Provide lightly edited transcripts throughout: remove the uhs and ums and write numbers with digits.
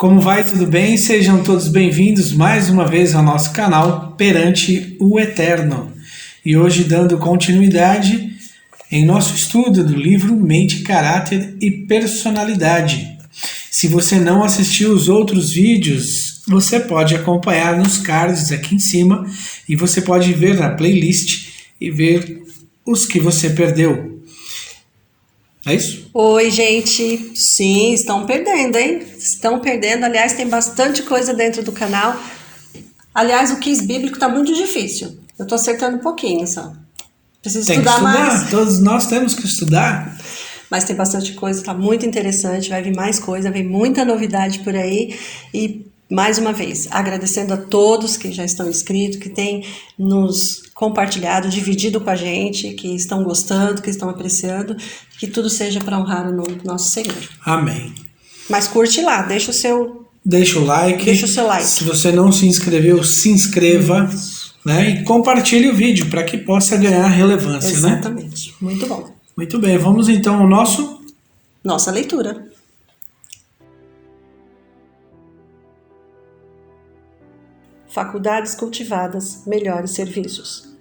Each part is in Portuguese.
Como vai? Tudo bem? Sejam todos bem-vindos mais uma vez ao nosso canal Perante o Eterno. E hoje dando continuidade em nosso estudo do livro Mente, Caráter e Personalidade. Se você não assistiu os outros vídeos, você pode acompanhar nos cards aqui em cima e você pode ver na playlist e ver os que você perdeu. É isso? Oi, gente. Sim, estão perdendo, hein? Estão perdendo. Aliás, tem bastante coisa dentro do canal. Aliás, o quiz bíblico tá muito difícil. Eu tô acertando um pouquinho só. Preciso estudar mais. Todos nós temos que estudar. Mas tem bastante coisa, tá muito interessante. Vai vir mais coisa, vem muita novidade por aí. E, mais uma vez, agradecendo a todos que já estão inscritos, que têm nos compartilhado, dividido com a gente, que estão gostando, que estão apreciando, que tudo seja para honrar o nome do nosso Senhor. Amém. Mas curte lá, deixa o seu like. Deixa o seu like. Se você não se inscreveu, se inscreva, né? E compartilhe o vídeo para que possa ganhar relevância, Exatamente. né? Muito bom. Muito bem, vamos então ao nossa leitura. Faculdades cultivadas, melhores serviços.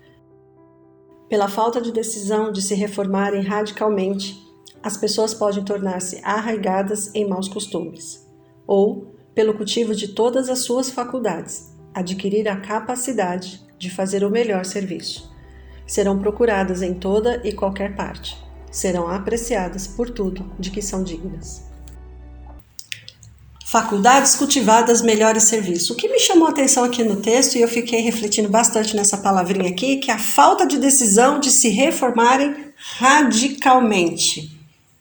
Pela falta de decisão de se reformarem radicalmente, as pessoas podem tornar-se arraigadas em maus costumes, ou, pelo cultivo de todas as suas faculdades, adquirir a capacidade de fazer o melhor serviço. Serão procuradas em toda e qualquer parte. Serão apreciadas por tudo de que são dignas. Faculdades cultivadas, melhores serviços. O que me chamou a atenção aqui no texto, e eu fiquei refletindo bastante nessa palavrinha aqui, que é a falta de decisão de se reformarem radicalmente.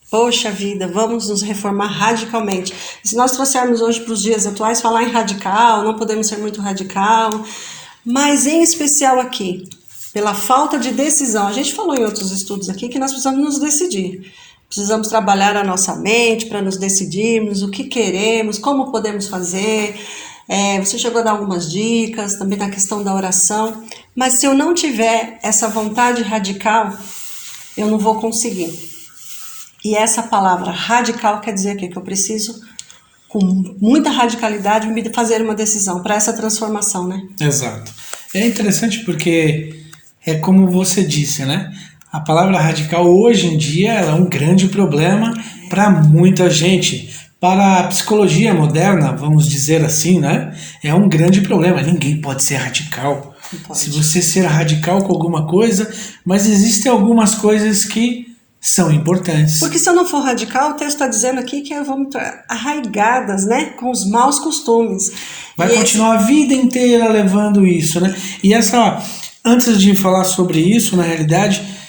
Poxa vida, vamos nos reformar radicalmente. Se nós trouxermos hoje para os dias atuais, falar em radical, não podemos ser muito radical, mas em especial aqui, pela falta de decisão. A gente falou em outros estudos aqui que nós precisamos nos decidir. Precisamos trabalhar a nossa mente para nos decidirmos o que queremos, como podemos fazer. Você chegou a dar algumas dicas, também na questão da oração. Mas se eu não tiver essa vontade radical, eu não vou conseguir. E essa palavra radical quer dizer que eu preciso, com muita radicalidade, me fazer uma decisão para essa transformação, né? Exato. É interessante porque é como você disse, né? A palavra radical hoje em dia ela é um grande problema para muita gente. Para a psicologia moderna, vamos dizer assim, né? É um grande problema. Ninguém pode ser radical. Se você ser radical com alguma coisa, mas existem algumas coisas que são importantes. Porque se eu não for radical, o texto está dizendo aqui que vamos arraigadas, né? Com os maus costumes. Vai continuar a vida inteira levando isso, né? E antes de falar sobre isso, na realidade,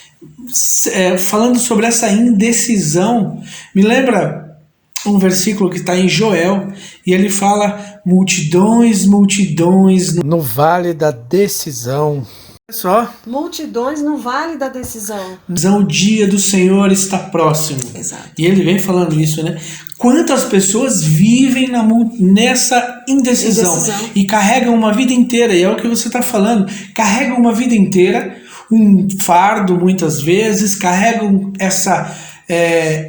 falando sobre essa indecisão, me lembra um versículo que está em Joel, e ele fala: multidões, multidões no vale da decisão. Olha só. Multidões no vale da decisão. O dia do Senhor está próximo. Exato. E ele vem falando isso, né? Quantas pessoas vivem nessa indecisão e carregam uma vida inteira, e é o que você está falando, carregam uma vida inteira, um fardo muitas vezes, carregam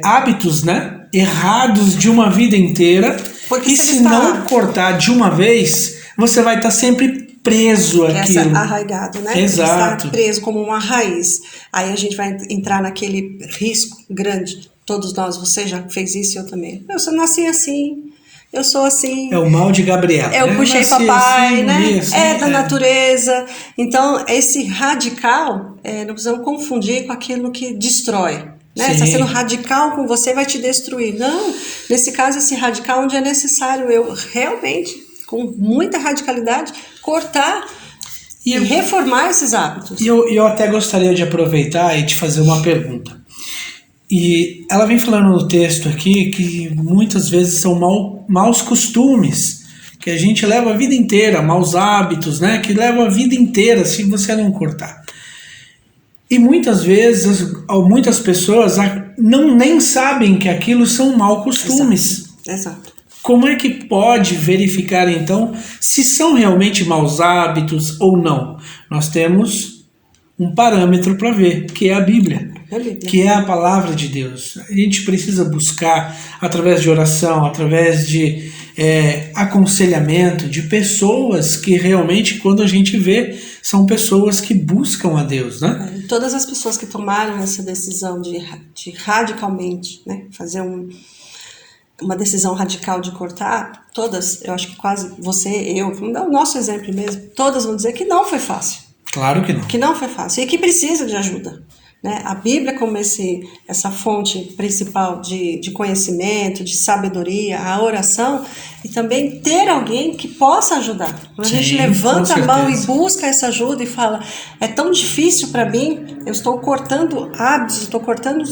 hábitos, né, errados de uma vida inteira, porque e se não cortar de uma vez, você vai estar sempre preso àquilo. Arraigado, né? Exato. Estar preso como uma raiz. Aí a gente vai entrar naquele risco grande. Todos nós, você já fez isso e eu também. Eu só nasci assim, eu sou assim. É o mal de Gabriela. Eu puxei papai, assim, né? Assim, da natureza. Então, esse radical, não precisamos confundir com aquilo que destrói. Né? Está sendo radical com você, vai te destruir. Não, nesse caso, esse radical onde é necessário eu realmente, com muita radicalidade, cortar e reformar esses hábitos. E eu até gostaria de aproveitar e te fazer uma pergunta. E ela vem falando no texto aqui que muitas vezes são maus costumes, que a gente leva a vida inteira, maus hábitos, né? Que leva a vida inteira se você não cortar. E muitas vezes, muitas pessoas nem sabem que aquilo são maus costumes. Exato. Como é que pode verificar então se são realmente maus hábitos ou não? Nós temos um parâmetro para ver, que é a Bíblia. É a Bíblia. que é a palavra de Deus. A gente precisa buscar, através de oração, através de aconselhamento, de pessoas que realmente, quando a gente vê, são pessoas que buscam a Deus, né? Todas as pessoas que tomaram essa decisão de radicalmente, né, fazer uma decisão radical de cortar, todas, eu acho que quase você, eu, vamos dar o nosso exemplo mesmo, todas vão dizer que não foi fácil. Claro que não. Que não foi fácil e que precisa de ajuda. Né? A Bíblia como essa fonte principal de conhecimento, de sabedoria, a oração, e também ter alguém que possa ajudar. A gente levanta a mão e busca essa ajuda e fala, é tão difícil para mim, eu estou cortando hábitos, estou cortando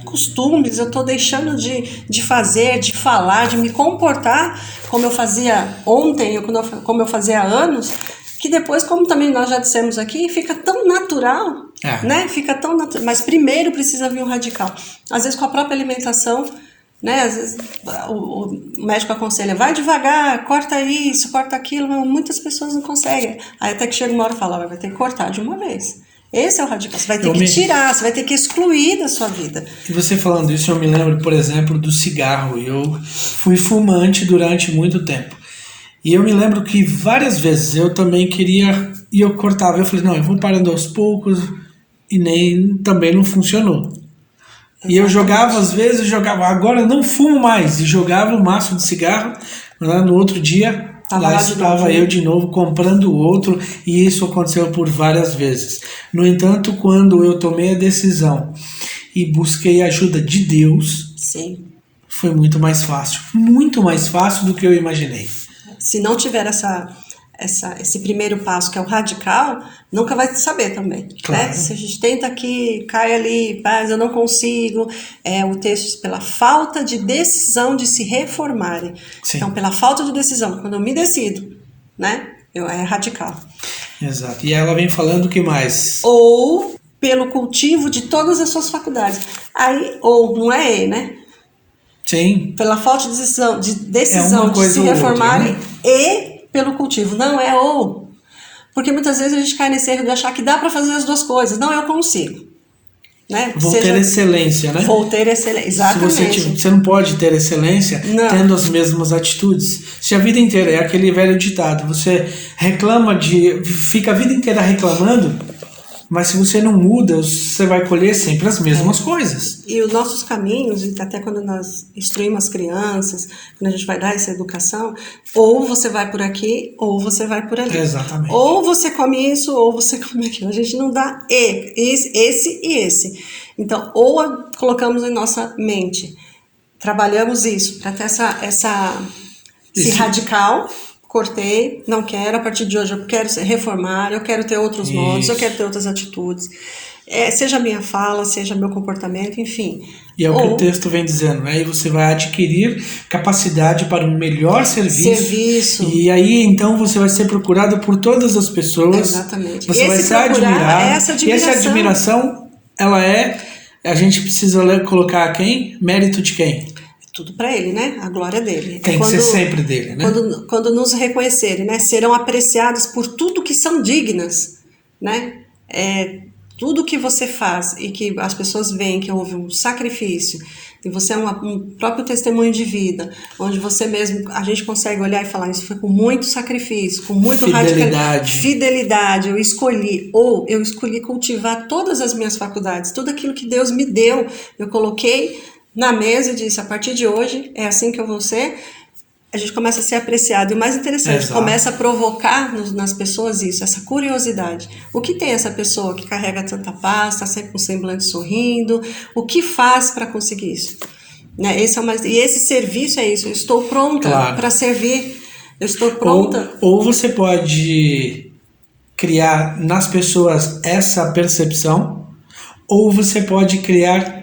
costumes, eu estou deixando de fazer, de falar, de me comportar como eu fazia ontem, como eu fazia há anos, que depois, como também nós já dissemos aqui, fica tão natural, né? Fica tão natural. Mas primeiro precisa vir um radical. Às vezes com a própria alimentação, né? Às vezes o médico aconselha, vai devagar, corta isso, corta aquilo, mas muitas pessoas não conseguem. Aí até que chega uma hora e fala, vai ter que cortar de uma vez. Esse é o radical. Você vai ter que tirar, você vai ter que excluir da sua vida. E você falando isso, eu me lembro, por exemplo, do cigarro. Eu fui fumante durante muito tempo. E eu me lembro que várias vezes eu também queria, e eu cortava, eu falei, não, eu vou parando aos poucos, e também não funcionou. Exatamente. E eu jogava, às vezes, agora eu não fumo mais, e jogava o maço de cigarro, né, no outro dia, lá estava eu de novo comprando outro, e isso aconteceu por várias vezes. No entanto, quando eu tomei a decisão e busquei a ajuda de Deus, sim, foi muito mais fácil do que eu imaginei. Se não tiver esse primeiro passo, que é o radical, nunca vai saber também. Claro. Né? Se a gente tenta aqui, cai ali, mas eu não consigo. O texto diz, pela falta de decisão de se reformarem. Sim. Então, pela falta de decisão, quando eu me decido, né, é radical. Exato. E ela vem falando o que mais? Ou pelo cultivo de todas as suas faculdades. Aí, ou, não é né? Sim. Pela falta de decisão de se reformarem, né? E pelo cultivo. Não é ou. Porque muitas vezes a gente cai nesse erro de achar que dá para fazer as duas coisas. Não, eu consigo. Né? Vou ter excelência, né? Vou ter excelência, exatamente. Você não pode ter excelência tendo as mesmas atitudes. Se a vida inteira, é aquele velho ditado, você fica a vida inteira reclamando, mas se você não muda, você vai colher sempre as mesmas coisas. E os nossos caminhos, até quando nós instruímos as crianças, quando a gente vai dar essa educação, ou você vai por aqui, ou você vai por ali. Exatamente. Ou você come isso, ou você come aquilo. A gente não dá esse e esse. Então, ou colocamos em nossa mente, trabalhamos isso, para ter esse radical. Cortei, não quero, a partir de hoje eu quero reformar, eu quero ter outros modos, eu quero ter outras atitudes, seja minha fala, seja meu comportamento, enfim. E é o que o texto vem dizendo, né? E você vai adquirir capacidade para um melhor serviço. E aí então você vai ser procurado por todas as pessoas. Exatamente. Você vai ser admirado. E essa admiração, a gente precisa colocar quem? Mérito de quem? Tudo para ele, né? A glória dele. Tem que ser sempre dele, né? Quando nos reconhecerem, né? Serão apreciadas por tudo que são dignas, né? Tudo que você faz e que as pessoas veem que houve um sacrifício e você é um próprio testemunho de vida, onde você mesmo, a gente consegue olhar e falar, isso foi com muito sacrifício, com muito fidelidade, eu escolhi cultivar todas as minhas faculdades, tudo aquilo que Deus me deu, eu coloquei na mesa e disse, a partir de hoje é assim que eu vou ser. A gente começa a ser apreciado. E o mais interessante, começa a provocar nas pessoas isso, essa curiosidade. O que tem essa pessoa que carrega tanta paz, está sempre com o semblante sorrindo? O que faz para conseguir isso? Né? E esse serviço é isso. Eu estou pronta para servir. Eu estou pronta. Ou você pode criar nas pessoas essa percepção, ou você pode criar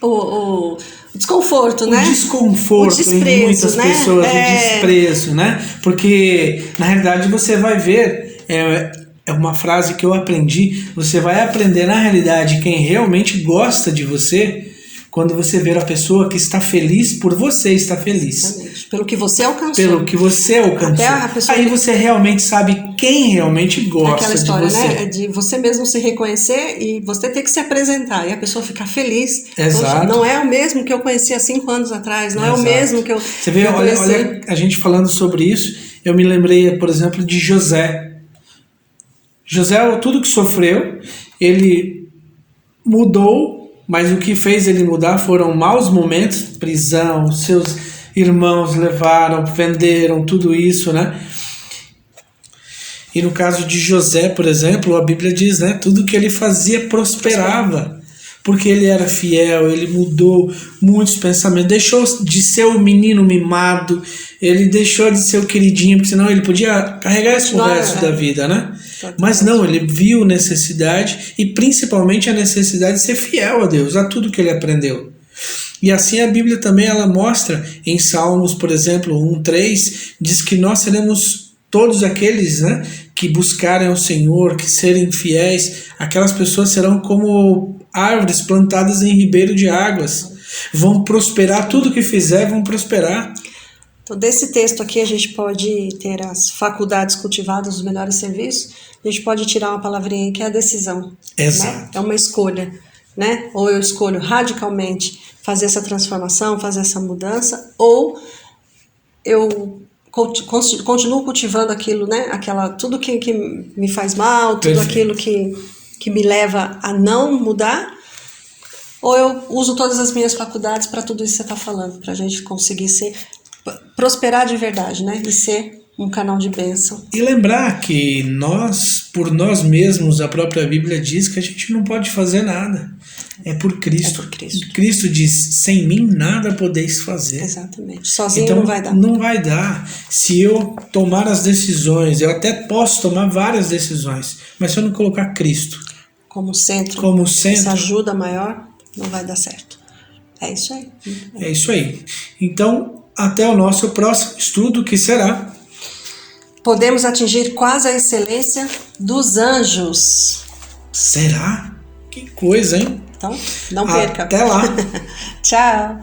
o desconforto, né? O desconforto em muitas pessoas, o desprezo, né? Porque, na realidade, você vai ver, é uma frase que eu aprendi, você vai aprender, na realidade, quem realmente gosta de você quando você ver a pessoa que está feliz por você estar feliz. Exatamente. Pelo que você alcançou. Pelo que você alcançou. Até a pessoa... Aí você realmente sabe quem realmente gosta aquela história, de você. né? De você mesmo se reconhecer e você ter que se apresentar. E a pessoa ficar feliz. Exato. Poxa, não é o mesmo que eu conheci há 5 anos atrás. Não Exato. É o mesmo que eu... Você vê, olha, a gente falando sobre isso, eu me lembrei, por exemplo, de José. José, tudo que sofreu, ele mudou, mas o que fez ele mudar foram maus momentos, prisão, seus irmãos levaram, venderam, tudo isso, né? E no caso de José, por exemplo, a Bíblia diz, né? Tudo que ele fazia prosperava, porque ele era fiel, ele mudou muitos pensamentos, deixou de ser o menino mimado, ele deixou de ser o queridinho, porque senão ele podia carregar isso o resto da vida, né? Mas não, ele viu necessidade e principalmente a necessidade de ser fiel a Deus, a tudo que ele aprendeu. E assim a Bíblia também ela mostra em Salmos, por exemplo, 1:3, diz que nós seremos todos aqueles, né, que buscarem o Senhor, que serem fiéis, aquelas pessoas serão como árvores plantadas em ribeiro de águas, vão prosperar, tudo que fizer vão prosperar. Então, desse texto aqui, a gente pode ter as faculdades cultivadas, os melhores serviços, a gente pode tirar uma palavrinha que é a decisão. Exato. Né? É uma escolha, né? Ou eu escolho radicalmente fazer essa transformação, fazer essa mudança, ou eu continuo cultivando aquilo, né? Tudo que me faz mal, tudo aquilo que me leva a não mudar, ou eu uso todas as minhas faculdades para tudo isso que você está falando, para a gente conseguir prosperar de verdade, né? E ser um canal de bênção. E lembrar que nós, por nós mesmos, a própria Bíblia diz que a gente não pode fazer nada. É por Cristo. É por Cristo. Cristo diz, sem mim nada podeis fazer. Exatamente. Sozinho então, não vai dar. Não vai dar. Se eu tomar as decisões, eu até posso tomar várias decisões, mas se eu não colocar Cristo como centro, essa ajuda maior, não vai dar certo. É isso aí. É isso aí. Então, até o nosso próximo estudo, que será... Podemos atingir quase a excelência dos anjos. Será? Que coisa, hein? Então, não perca. Até lá. Tchau.